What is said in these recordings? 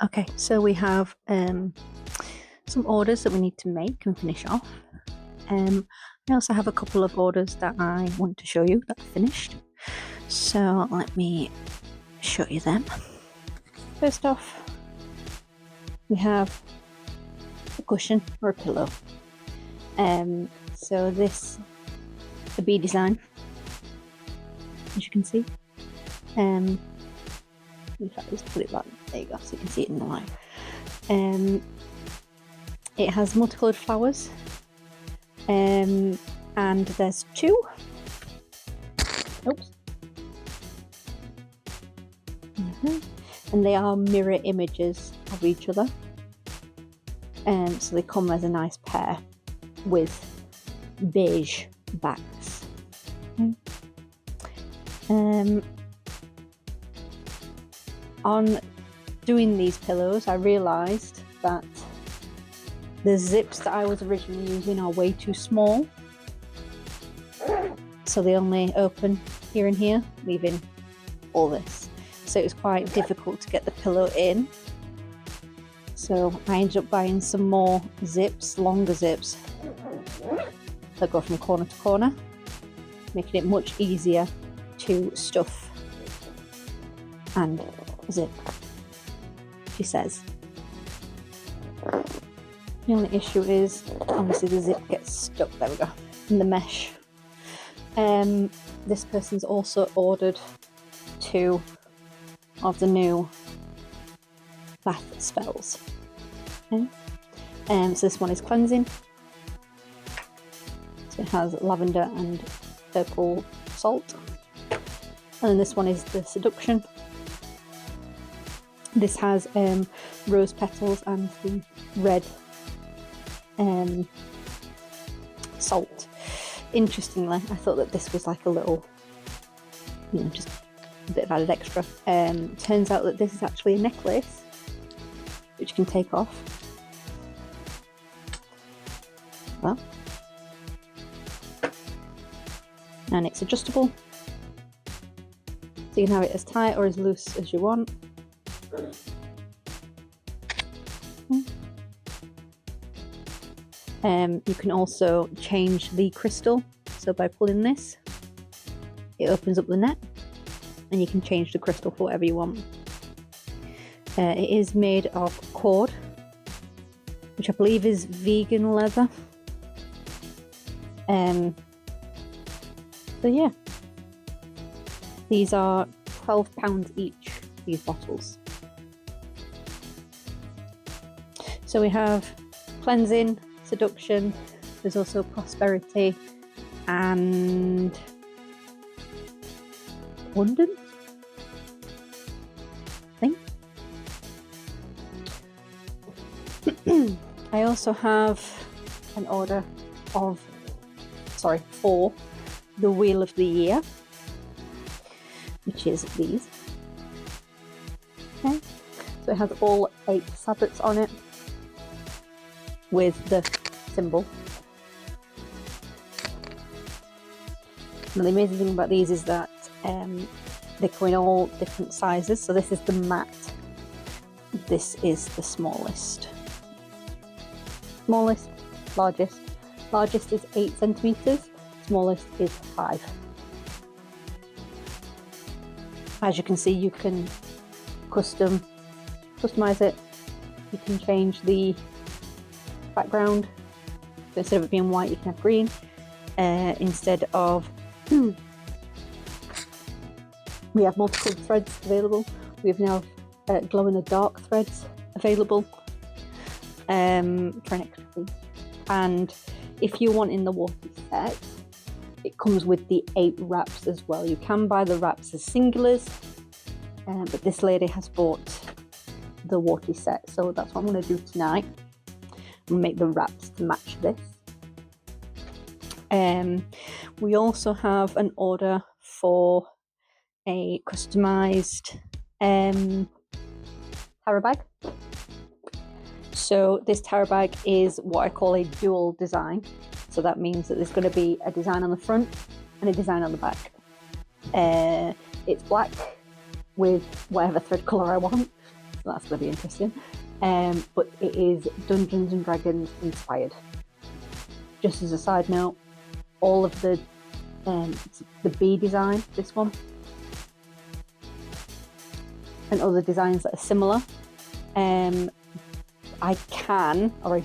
Okay, so we have some orders that we need to make and finish off. I also have a couple of orders that I want to show you that are finished. So let me show you them. First off, we have a cushion or a pillow. So this, the bee design, as you can see. In fact, let's put it back. There you go, so you can see it in the light. It has multicoloured flowers, and there's two. Oops. And they are mirror images of each other. So they come as a nice pair with beige backs. On doing these pillows, I realised that the zips that I was originally using are way too small. So they only open here and here, leaving all this. So it was quite difficult to get the pillow in. So I ended up buying some more zips, longer zips, that go from corner to corner, making it much easier to stuff and zip, she says. The only issue is, obviously the zip gets stuck, there we go, in the mesh. This person's also ordered 2 of the new bath spells. Okay. So this one is cleansing. So it has lavender and purple salt. And then this one is the seduction. This has rose petals and the red salt. Interestingly, I thought that this was like a little, just a bit of added extra. Turns out that this is actually a necklace, which you can take off. Well, and it's adjustable, so you can have it as tight or as loose as you want. You can also change the crystal, so by pulling this, it opens up the net and you can change the crystal for whatever you want. It is made of cord, which I believe is vegan leather. So yeah, these are £12 each, these bottles. So we have cleansing, seduction, there's also prosperity and abundance, I think. I also have an order for the Wheel of the Year, which is these. Okay, so it has all 8 sabbats on it with the symbol. Now the amazing thing about these is that they come in all different sizes. So this is the matte, this is the smallest, largest is 8 centimeters, smallest is 5. As you can see, you can customize it. You can change the background, so instead of it being white you can have green, instead of we have multiple threads available. We have now glow in the dark threads available for an extra fee. And if you want in the WoTy set, it comes with the 8 wraps as well. You can buy the wraps as singulars, but this lady has bought the WoTy set, so that's what I'm going to do tonight. And make the wraps to match this. We also have an order for a customised tarot bag. So this tarot bag is what I call a dual design. So that means that there's going to be a design on the front and a design on the back. It's black with whatever thread colour I want. so that's going to be interesting. But it is Dungeons and Dragons inspired. Just as a side note, all of the bee design, this one, and other designs that are similar, I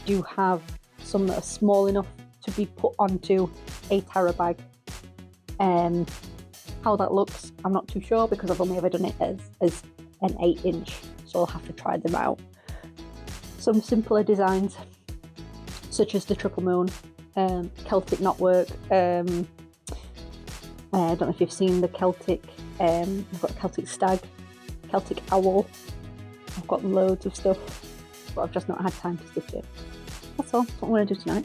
do have some that are small enough to be put onto a tarot bag. How that looks, I'm not too sure because I've only ever done it as an 8-inch, so I'll have to try them out. Some simpler designs, such as the Triple Moon, Celtic knotwork. I don't know if you've seen the Celtic. I've got a Celtic stag, Celtic owl. I've got loads of stuff, but I've just not had time to stitch it. That's all. That's what I'm going to do tonight.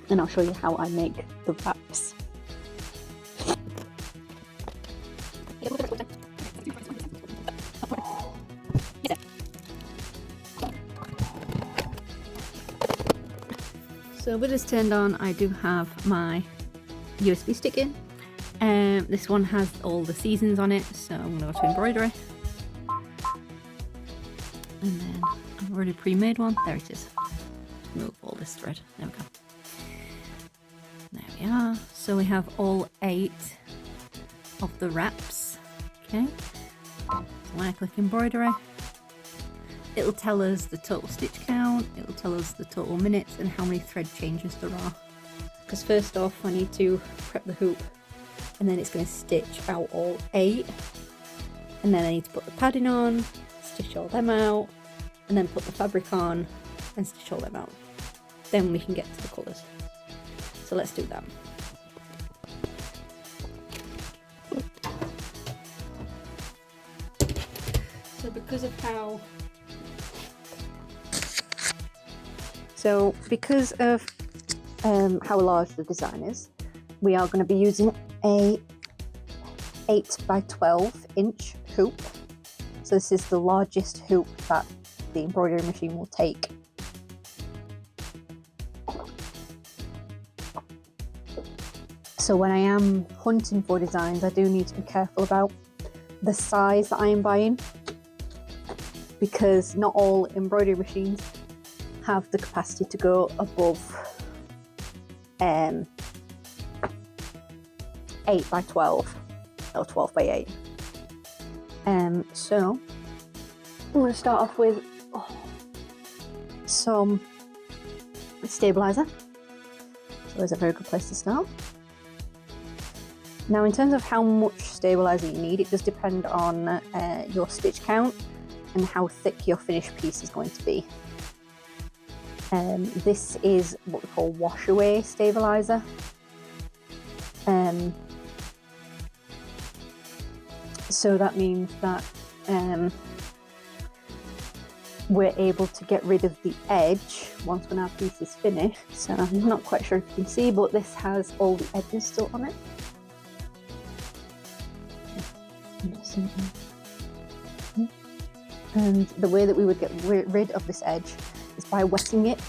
And I'll show you how I make the wraps. So with this turned on, I do have my USB stick in. This one has all the seasons on it, so I'm going to go to embroidery. And then I've already pre-made one. There it is. Just move all this thread. There we go. There we are. So we have all 8 of the wraps. Okay. So when I click embroidery, it'll tell us the total stitch count, it'll tell us the total minutes and how many thread changes there are. Because first off, I need to prep the hoop, and then it's going to stitch out all 8. And then I need to put the padding on, stitch all them out, and then put the fabric on and stitch all them out. Then we can get to the colours. So let's do that. So because of how large the design is, we are going to be using a 8 by 12 inch hoop. So this is the largest hoop that the embroidery machine will take. So when I am hunting for designs, I do need to be careful about the size that I am buying, because not all embroidery machines have the capacity to go above 8 by 12 or 12 by 8. So I'm going to start off with some stabilizer. So it's a very good place to start. Now, in terms of how much stabilizer you need, it does depend on your stitch count and how thick your finished piece is going to be. This is what we call wash away stabilizer. So that means that we're able to get rid of the edge once when our piece is finished. So I'm not quite sure if you can see, but this has all the edges still on it. And the way that we would get rid of this edge is by wetting it.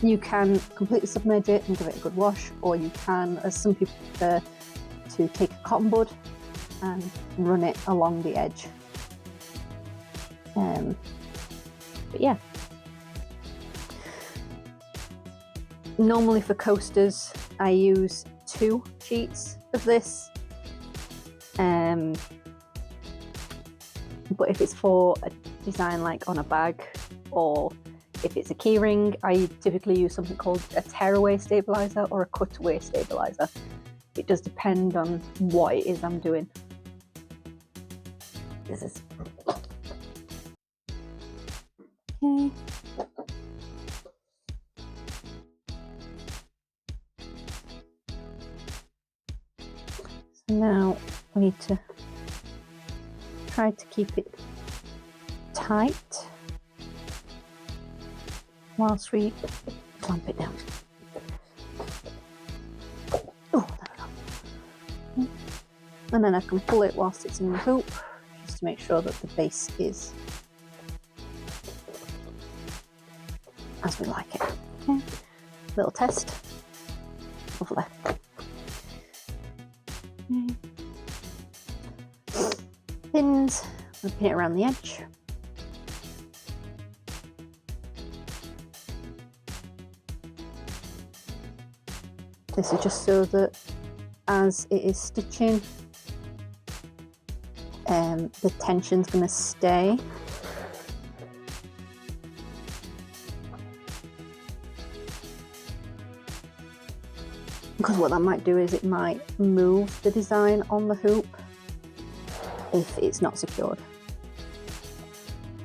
You can completely submerge it and give it a good wash, or you can, as some people prefer, to take a cotton bud and run it along the edge. But yeah. Normally for coasters, I use 2 sheets of this. But if it's for a design like on a bag, or if it's a keyring, I typically use something called a tearaway stabilizer or a cutaway stabilizer. It does depend on what it is I'm doing. This is okay. So now we need to try to keep it tight whilst we clamp it down. Oh, there we go. And then I can pull it whilst it's in the hoop, just to make sure that the base is as we like it. Okay, little test. Lovely. Okay. pins. I'm going to pin it around the edge. This is just so that as it is stitching, the tension's going to stay. Because what that might do is it might move the design on the hoop if it's not secured.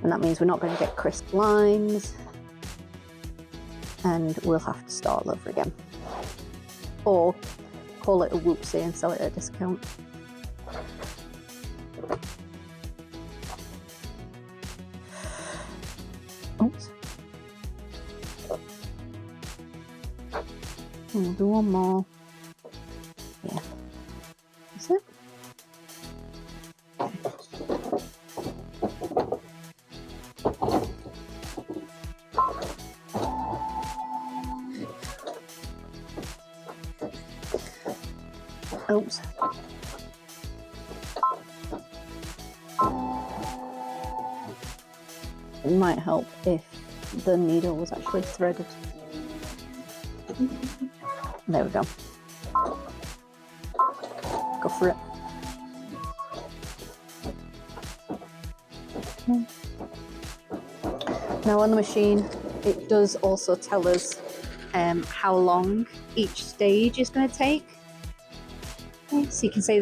And that means we're not going to get crisp lines and we'll have to start all over again. Or call it a whoopsie and sell it at a discount. Oops. We'll do one more. Yeah. That's it. Oops. It might help if the needle was actually threaded. There we go. Go for it. Okay. Now on the machine, it does also tell us how long each stage is going to take. Okay. So you can see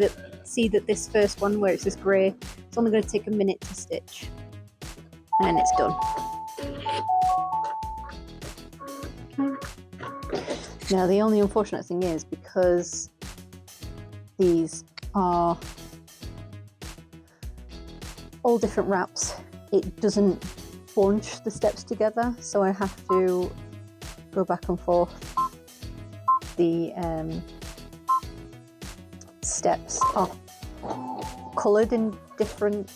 that this first one, where it's this grey, it's only going to take a minute to stitch, and it's done. Okay. Now the only unfortunate thing is, because these are all different wraps, it doesn't bunch the steps together, so I have to go back and forth. The steps are coloured in different,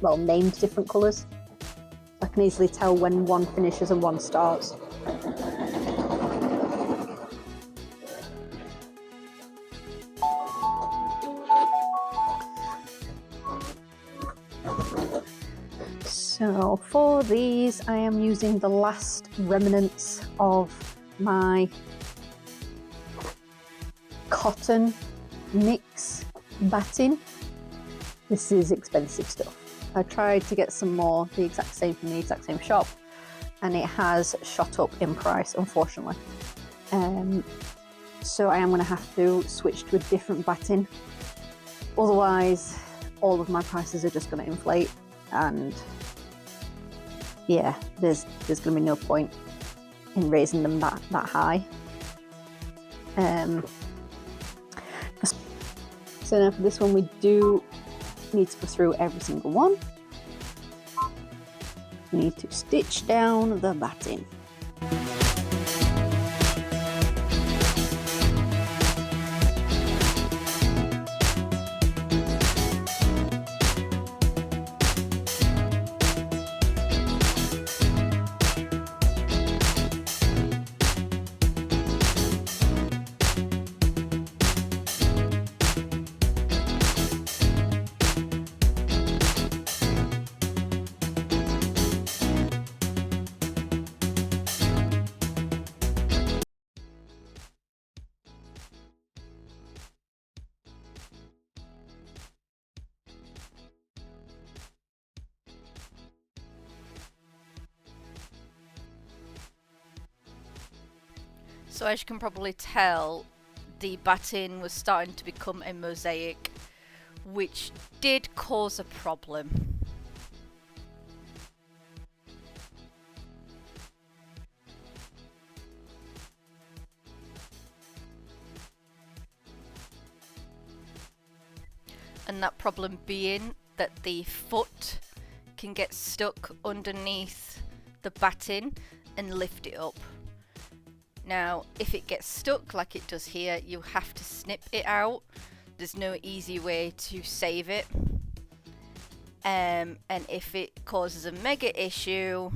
well, named different colours. I can easily tell when one finishes and one starts. So for these, I am using the last remnants of my cotton mix batting. This is expensive stuff. I tried to get some more, the exact same from the exact same shop, and it has shot up in price, unfortunately. So I am going to have to switch to a different batting. Otherwise, all of my prices are just going to inflate, and yeah, there's going to be no point in raising them that high. So now for this one, we do need to go through every single one. We need to stitch down the batting. So as you can probably tell, the batting was starting to become a mosaic, which did cause a problem. And that problem being that the foot can get stuck underneath the batting and lift it up. Now, if it gets stuck like it does here, you have to snip it out. There's no easy way to save it. And if it causes a mega issue,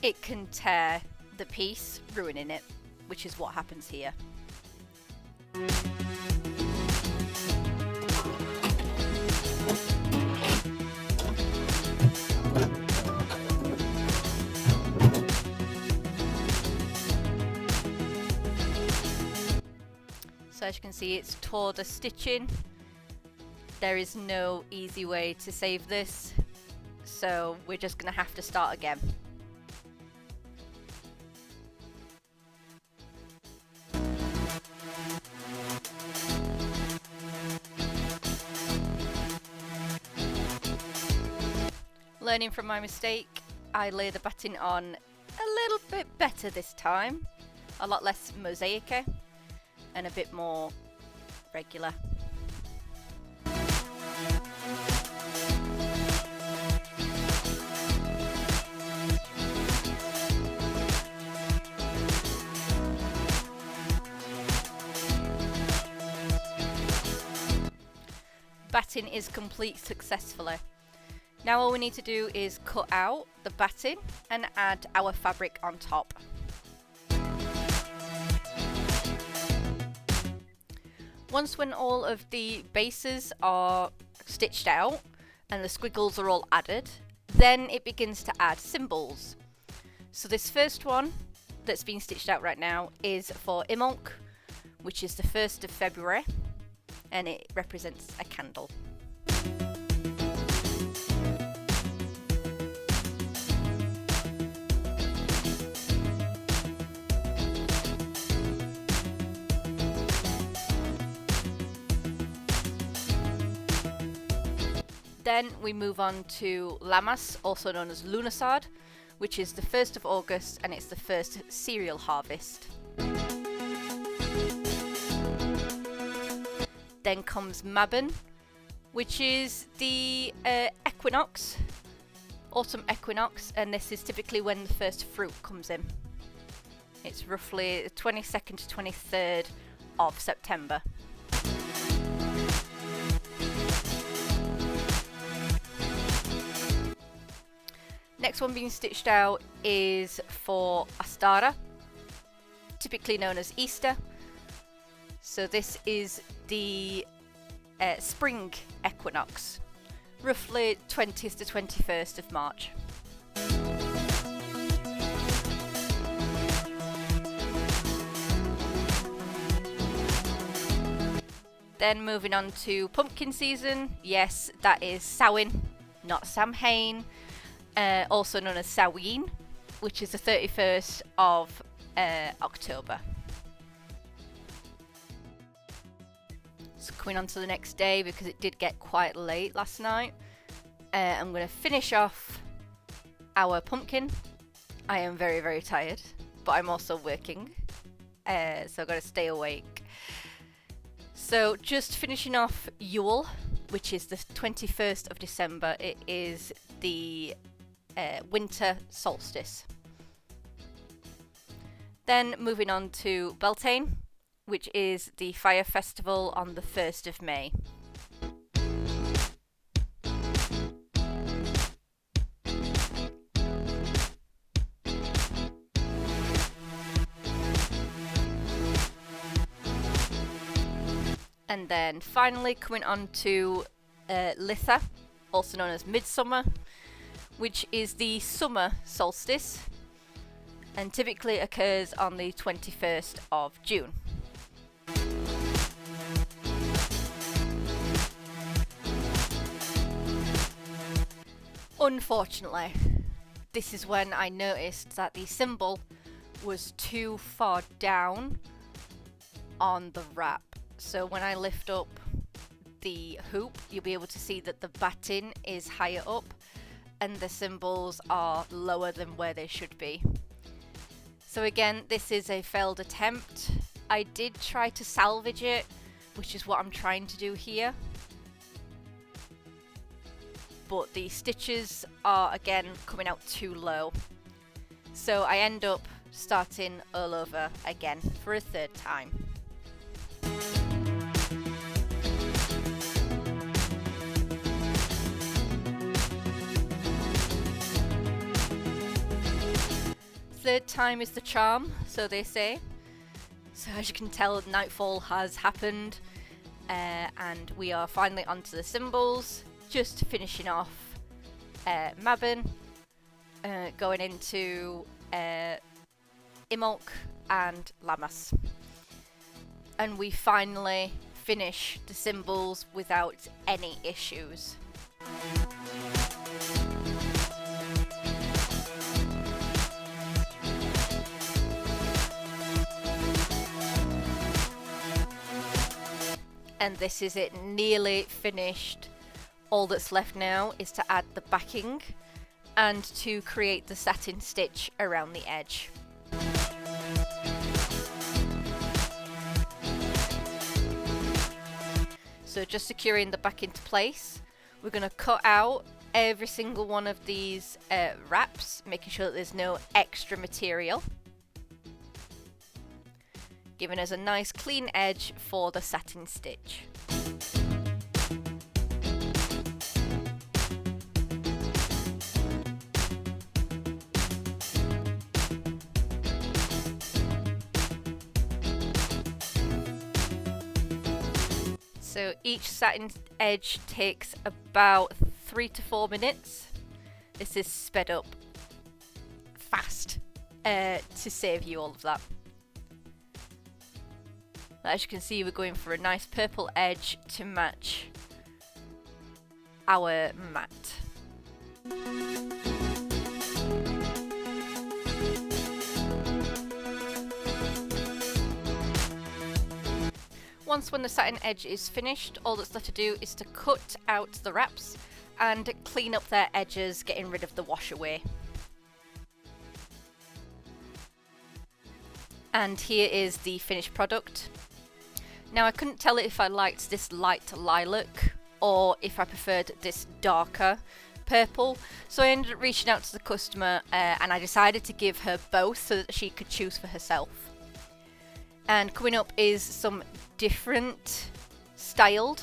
it can tear the piece, ruining it, which is what happens here. So as you can see, it's tore the stitching. There is no easy way to save this, so we're just going to have to start again. Learning from my mistake, I lay the batting on a little bit better this time, a lot less mosaic-y and a bit more regular. Batting is complete successfully. Now all we need to do is cut out the batting and add our fabric on top. Once when all of the bases are stitched out and the squiggles are all added, then it begins to add symbols. So this first one that's been stitched out right now is for Imbolc, which is the 1st of February, and it represents a candle. Then we move on to Lammas, also known as Lunasad, which is the 1st of August, and it's the first cereal harvest. Then comes Mabon, which is the equinox, autumn equinox, and this is typically when the first fruit comes in. It's roughly the 22nd to 23rd of September. Next one being stitched out is for Astara, typically known as Easter. So this is the spring equinox, roughly 20th to 21st of March. Then moving on to pumpkin season, yes, that is Samhain, not Samhain. Also known as Samhain, which is the 31st of October. So coming on to the next day, because it did get quite late last night, I'm going to finish off our pumpkin. I am very, very tired, but I'm also working, so I've got to stay awake. So just finishing off YULE, which is the 21st of December. It is the winter solstice. Then moving on to Beltane, which is the fire festival on the 1st of May. And then finally coming on to Litha, also known as Midsummer, which is the summer solstice and typically occurs on the 21st of June. Unfortunately, this is when I noticed that the symbol was too far down on the wrap. So when I lift up the hoop, you'll be able to see that the batting is higher up and the symbols are lower than where they should be. So again, this is a failed attempt. I did try to salvage it, which is what I'm trying to do here. But the stitches are again coming out too low. So I end up starting all over again for a third time. third time is the charm, so they say. So as you can tell, nightfall has happened, and we are finally onto the symbols, just finishing off Mabon, going into Imbolc and Lammas. And we finally finish the symbols without any issues. And this is it, nearly finished. All that's left now is to add the backing and to create the satin stitch around the edge. So just securing the back into place, we're going to cut out every single one of these wraps, making sure that there's no extra material, giving us a nice clean edge for the satin stitch. So each satin edge takes about 3 to 4 minutes. This is sped up fast to save you all of that. As you can see, we're going for a nice purple edge to match our mat. Once when the satin edge is finished, all that's left to do is to cut out the wraps and clean up their edges, getting rid of the wash away. And here is the finished product. Now I couldn't tell if I liked this light lilac or if I preferred this darker purple, so I ended up reaching out to the customer and I decided to give her both so that she could choose for herself. And coming up is some different styled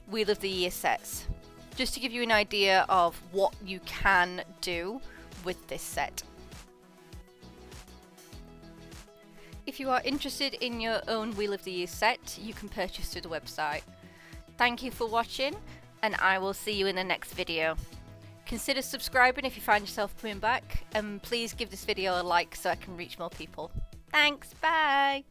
Wheel of the Year sets, just to give you an idea of what you can do with this set. If you are interested in your own Wheel of the Year set, you can purchase through the website. Thank you for watching, and I will see you in the next video. Consider subscribing if you find yourself coming back, and please give this video a like so I can reach more people. Thanks, bye!